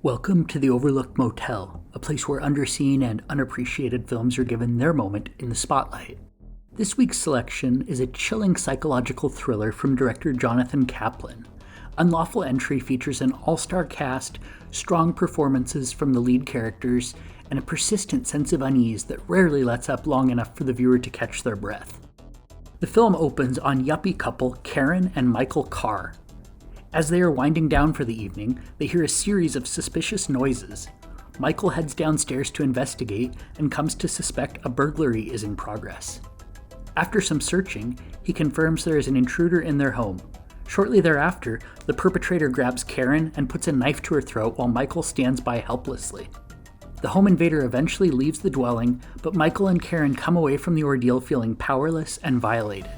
Welcome to the Overlooked Motel, a place where underseen and unappreciated films are given their moment in the spotlight. This week's selection is a chilling psychological thriller from director Jonathan Kaplan. Unlawful Entry features an all-star cast, strong performances from the lead characters, and a persistent sense of unease that rarely lets up long enough for the viewer to catch their breath. The film opens on yuppie couple Karen and Michael Carr. As they are winding down for the evening, they hear a series of suspicious noises. Michael heads downstairs to investigate and comes to suspect a burglary is in progress. After some searching, he confirms there is an intruder in their home. Shortly thereafter, the perpetrator grabs Karen and puts a knife to her throat while Michael stands by helplessly. The home invader eventually leaves the dwelling, but Michael and Karen come away from the ordeal feeling powerless and violated.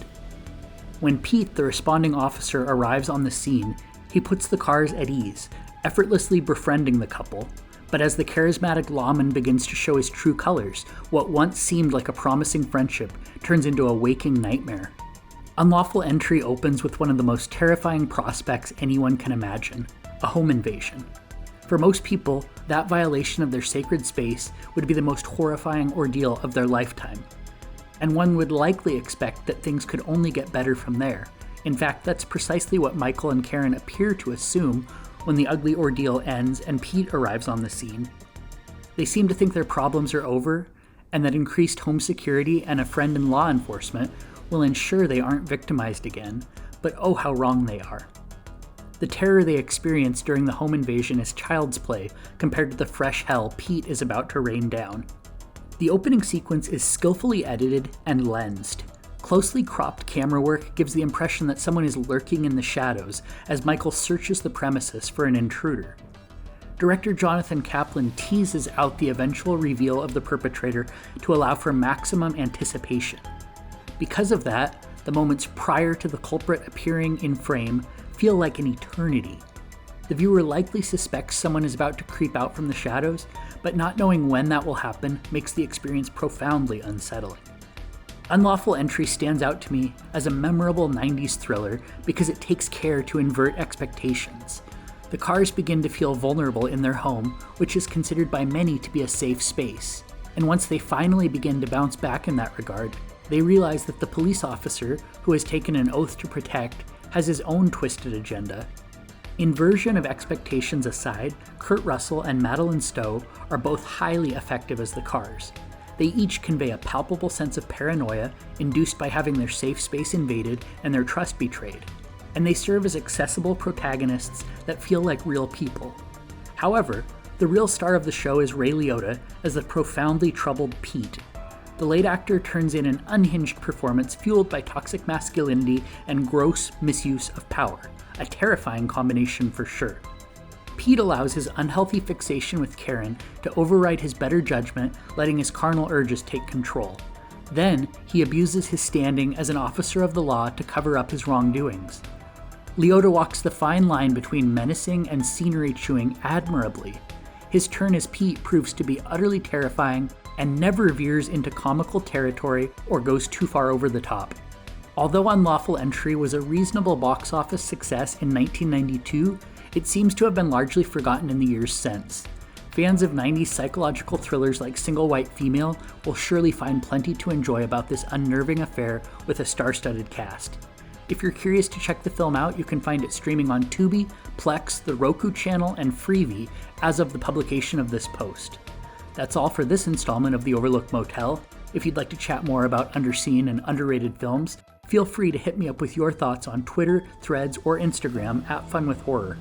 When Pete, the responding officer, arrives on the scene, he puts the Carrs at ease, effortlessly befriending the couple. But as the charismatic lawman begins to show his true colors, what once seemed like a promising friendship turns into a waking nightmare. Unlawful Entry opens with one of the most terrifying prospects anyone can imagine, a home invasion. For most people, that violation of their sacred space would be the most horrifying ordeal of their lifetime. And one would likely expect that things could only get better from there. In fact, that's precisely what Michael and Karen appear to assume when the ugly ordeal ends and Pete arrives on the scene. They seem to think their problems are over, and that increased home security and a friend in law enforcement will ensure they aren't victimized again, but oh how wrong they are. The terror they experience during the home invasion is child's play compared to the fresh hell Pete is about to rain down. The opening sequence is skillfully edited and lensed. Closely cropped camera work gives the impression that someone is lurking in the shadows as Michael searches the premises for an intruder. Director Jonathan Kaplan teases out the eventual reveal of the perpetrator to allow for maximum anticipation. Because of that, the moments prior to the culprit appearing in frame feel like an eternity. The viewer likely suspects someone is about to creep out from the shadows, but not knowing when that will happen makes the experience profoundly unsettling. Unlawful Entry stands out to me as a memorable 90s thriller because it takes care to invert expectations. The Carrs begin to feel vulnerable in their home, which is considered by many to be a safe space. And once they finally begin to bounce back in that regard, they realize that the police officer, who has taken an oath to protect, has his own twisted agenda. Inversion of expectations aside, Kurt Russell and Madeleine Stowe are both highly effective as the Carrs. They each convey a palpable sense of paranoia induced by having their safe space invaded and their trust betrayed, and they serve as accessible protagonists that feel like real people. However, the real star of the show is Ray Liotta as the profoundly troubled Pete. The late actor turns in an unhinged performance fueled by toxic masculinity and gross misuse of power, a terrifying combination for sure. Pete allows his unhealthy fixation with Karen to override his better judgment, letting his carnal urges take control. Then, he abuses his standing as an officer of the law to cover up his wrongdoings. Liotta walks the fine line between menacing and scenery-chewing admirably. His turn as Pete proves to be utterly terrifying and never veers into comical territory or goes too far over the top. Although Unlawful Entry was a reasonable box office success in 1992, it seems to have been largely forgotten in the years since. Fans of 90s psychological thrillers like Single White Female will surely find plenty to enjoy about this unnerving affair with a star-studded cast. If you're curious to check the film out, you can find it streaming on Tubi, Plex, the Roku channel, and Freevee as of the publication of this post. That's all for this installment of the Overlooked Motel. If you'd like to chat more about underseen and underrated films, feel free to hit me up with your thoughts on Twitter, Threads, or Instagram @FunWithHorror.